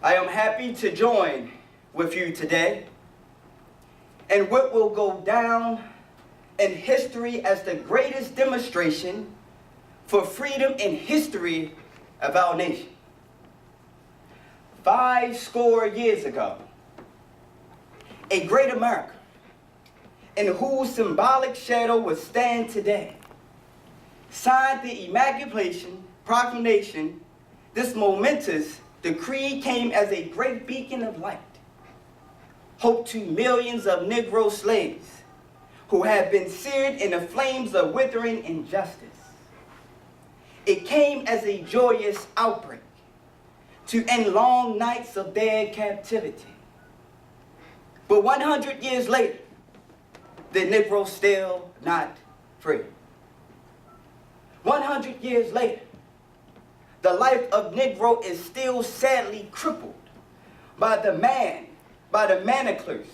I am happy to join with you today in what will go down in history as the greatest demonstration for freedom in history of our nation. 50 years ago, a great America, in whose symbolic shadow would stand today, signed the Emancipation Proclamation. This momentous decree came as a great beacon of light, hope to millions of Negro slaves who had been seared in the flames of withering injustice. It came as a joyous outbreak to end long nights of their captivity. But 100 years later, the Negro still not free. 100 years later, the life of Negro is still sadly crippled by the manacles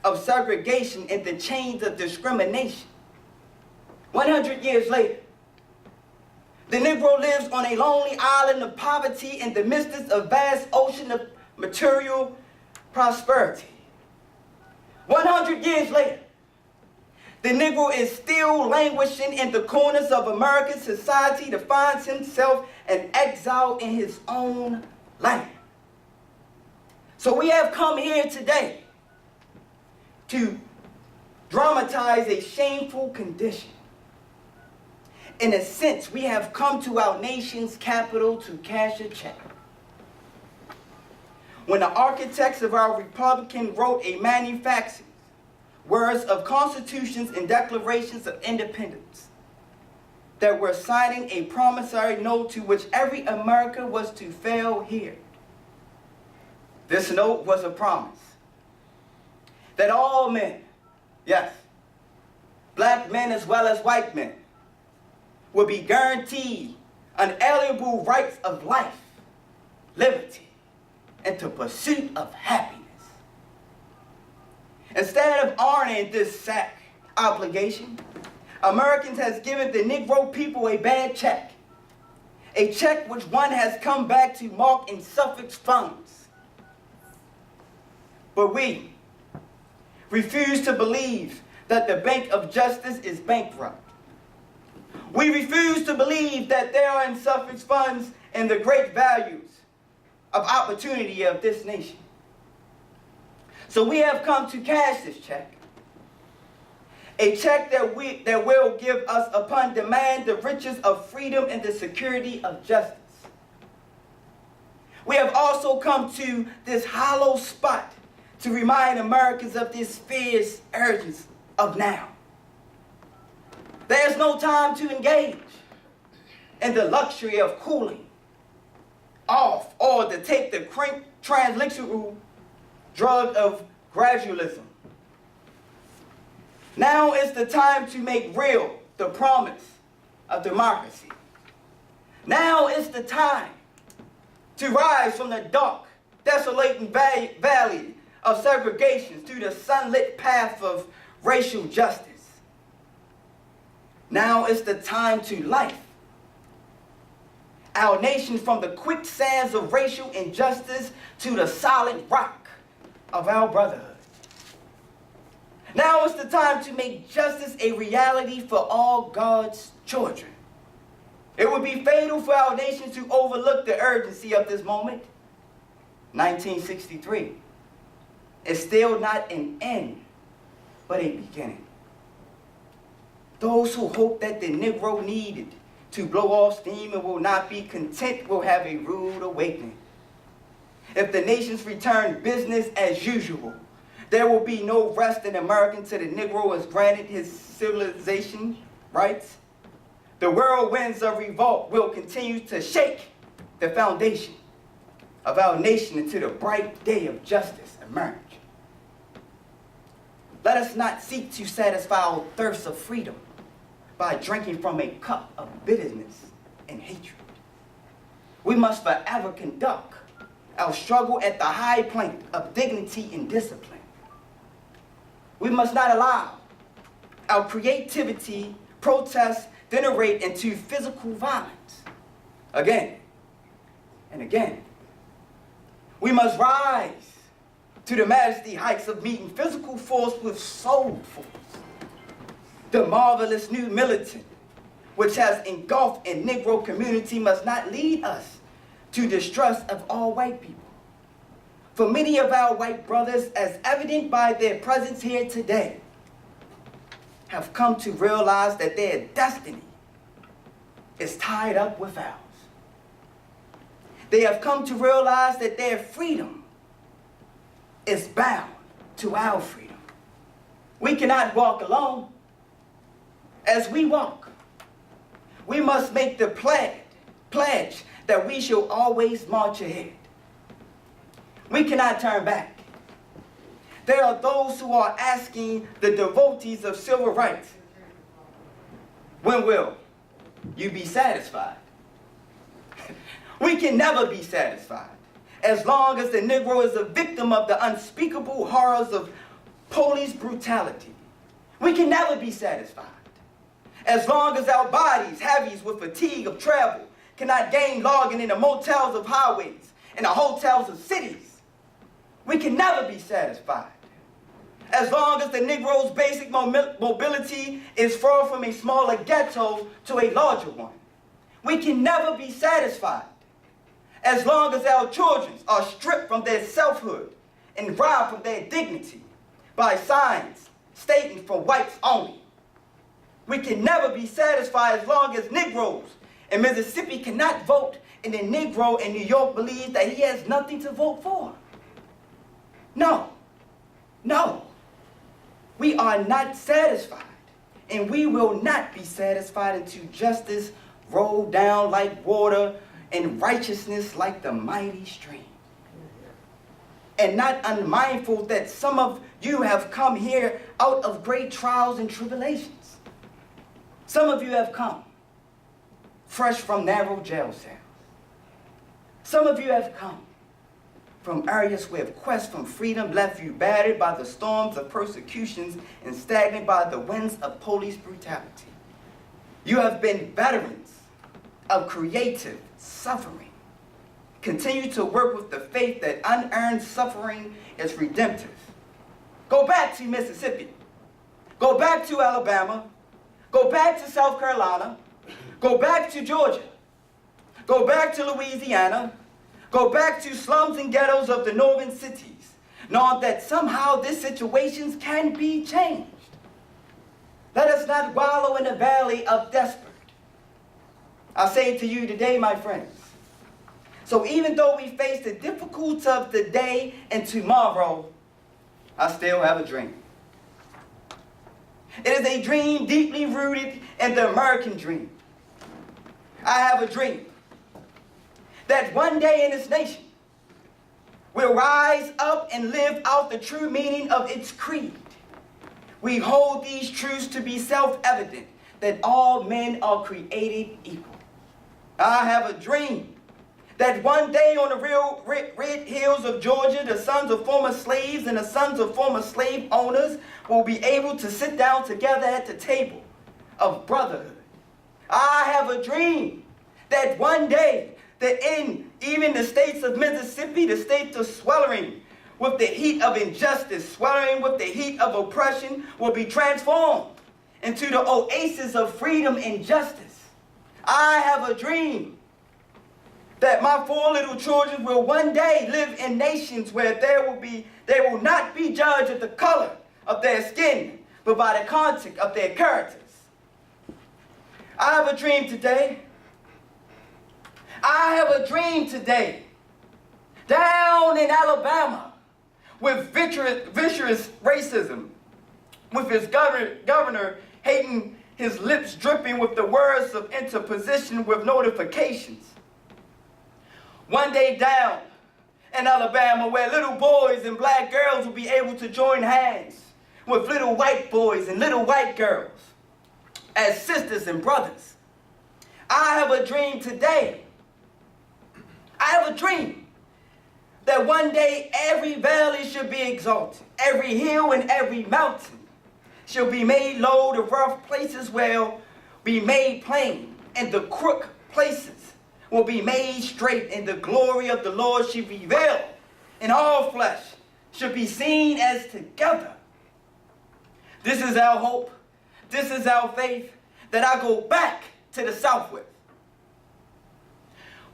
of segregation and the chains of discrimination. 100 years later, the Negro lives on a lonely island of poverty in the midst of a vast ocean of material prosperity. 100 years later, the Negro is still languishing in the corners of American society to find himself an exile in his own land. So we have come here today to dramatize a shameful condition. In a sense, we have come to our nation's capital to cash a check. When the architects of our republic wrote a manifesto, words of constitutions and declarations of independence, that were signing a promissory note to which every American was to fail here. This note was a promise that all men, yes, black men as well as white men, will be guaranteed unalienable rights of life, liberty, and the pursuit of happiness. Instead of honoring this obligation, Americans has given the Negro people a bad check, a check which one has come back to mark in suffix funds. But we refuse to believe that the Bank of Justice is bankrupt. We refuse to believe that there are insufficient funds in the great values of opportunity of this nation. So we have come to cash this check, a check that will give us upon demand the riches of freedom and the security of justice. We have also come to this hollow spot to remind Americans of this fierce urgency of now. There's no time to engage in the luxury of cooling off or to take the transliteral drug of gradualism. Now is the time to make real the promise of democracy. Now is the time to rise from the dark, desolating valley of segregation through the sunlit path of racial justice. Now is the time to life our nation from the quicksands of racial injustice to the solid rock of our brotherhood. Now is the time to make justice a reality for all God's children. It would be fatal for our nation to overlook the urgency of this moment. 1963 is still not an end, but a beginning. Those who hope that the Negro needed to blow off steam and will not be content will have a rude awakening. If the nations return business as usual, there will be no rest in America until the Negro is granted his civilization rights. The whirlwinds of revolt will continue to shake the foundation of our nation until the bright day of justice emerge. Let us not seek to satisfy our thirst of freedom by drinking from a cup of bitterness and hatred. We must forever conduct our struggle at the high plane of dignity and discipline. We must not allow our creativity, protest, degenerate into physical violence again and again. We must rise to the majesty heights of meeting physical force with soul force. The marvelous new militant, which has engulfed a Negro community, must not lead us to distrust of all white people. For many of our white brothers, as evident by their presence here today, have come to realize that their destiny is tied up with ours. They have come to realize that their freedom is bound to our freedom. We cannot walk alone. As we walk, we must make the pledge that we shall always march ahead. We cannot turn back. There are those who are asking the devotees of civil rights, when will you be satisfied? We can never be satisfied as long as the Negro is a victim of the unspeakable horrors of police brutality. We can never be satisfied as long as our bodies, heavy with fatigue of travel, cannot gain lodging in the motels of highways and the hotels of cities. We can never be satisfied as long as the Negro's basic mobility is far from a smaller ghetto to a larger one. We can never be satisfied as long as our children are stripped from their selfhood and robbed from their dignity by signs stating for whites only. We can never be satisfied as long as Negroes in Mississippi cannot vote and the Negro in New York believes that he has nothing to vote for. No, no, we are not satisfied, and we will not be satisfied until justice roll down like water and righteousness like the mighty stream. And not unmindful that some of you have come here out of great trials and tribulations. Some of you have come fresh from narrow jail cells. Some of you have come from areas where quest from freedom left you battered by the storms of persecutions and stagnant by the winds of police brutality. You have been veterans of creative suffering. Continue to work with the faith that unearned suffering is redemptive. Go back to Mississippi. Go back to Alabama. Go back to South Carolina. Go back to Georgia. Go back to Louisiana. Go back to slums and ghettos of the northern cities, knowing that somehow these situations can be changed. Let us not wallow in the valley of despair. I say to you today, my friends, so even though we face the difficulties of the day and tomorrow, I still have a dream. It is a dream deeply rooted in the American dream. I have a dream that one day in this nation will rise up and live out the true meaning of its creed. We hold these truths to be self-evident, that all men are created equal. I have a dream that one day on the real red hills of Georgia, the sons of former slaves and the sons of former slave owners will be able to sit down together at the table of brotherhood. I have a dream that one day, even the states of Mississippi, the states of sweltering with the heat of injustice, sweltering with the heat of oppression, will be transformed into the oasis of freedom and justice. I have a dream that my 4 little children will one day live in nations where they will not be judged of the color of their skin, but by the content of their characters. I have a dream today. I have a dream today, down in Alabama, with vicious racism, with his governor hating his lips dripping with the words of interposition with notifications. One day down in Alabama, where little boys and black girls will be able to join hands with little white boys and little white girls as sisters and brothers. I have a dream today. I have a dream that one day every valley should be exalted, every hill and every mountain shall be made low, the rough places will be made plain, and the crooked places will be made straight, and the glory of the Lord shall reveal and all flesh should be seen as together. This is our hope. This is our faith that I go back to the South with.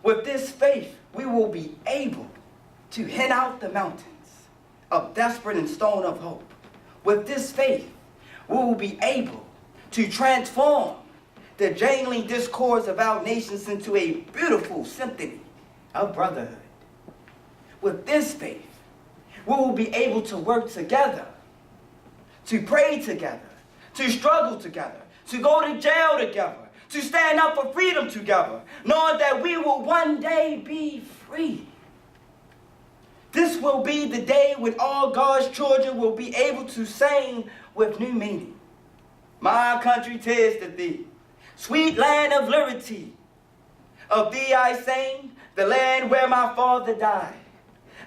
With this faith, we will be able to hen out the mountains of desperate and stone of hope. With this faith, we will be able to transform the jangling discords of our nations into a beautiful symphony of brotherhood. With this faith, we will be able to work together, to pray together, to struggle together, to go to jail together, to stand up for freedom together, knowing that we will one day be free. This will be the day when all God's children will be able to sing with new meaning. My country, 'tis to thee, sweet land of liberty. Of thee I sing, the land where my father died,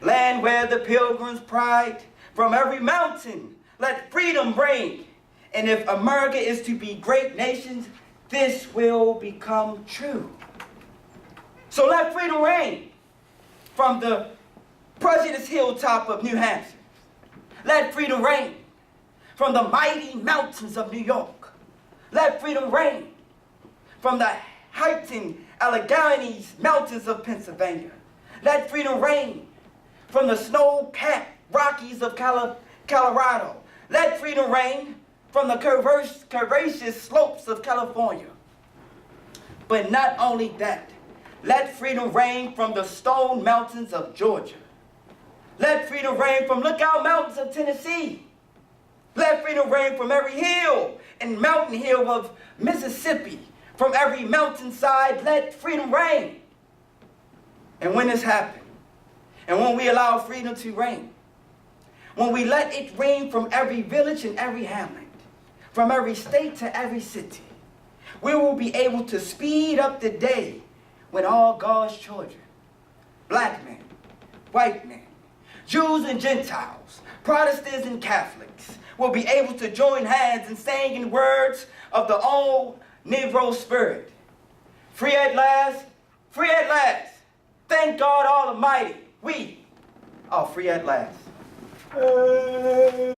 land where the pilgrims pride. From every mountain, let freedom reign. And if America is to be great nations, this will become true. So let freedom reign from the prejudiced hilltop of New Hampshire. Let freedom reign from the mighty mountains of New York. Let freedom reign from the heightened Alleghenies mountains of Pennsylvania. Let freedom reign from the snow-capped Rockies of Colorado. Let freedom reign from the curvaceous slopes of California. But not only that, let freedom reign from the stone mountains of Georgia. Let freedom reign from Lookout Mountains of Tennessee. Let freedom reign from every hill and mountain hill of Mississippi. From every mountainside, let freedom reign. And when this happens, and when we allow freedom to reign, when we let it reign from every village and every hamlet, from every state to every city, we will be able to speed up the day when all God's children, black men, white men, Jews and Gentiles, Protestants and Catholics, will be able to join hands and sing in words of the old Negro spirit. Free at last, free at last. Thank God Almighty, we are free at last.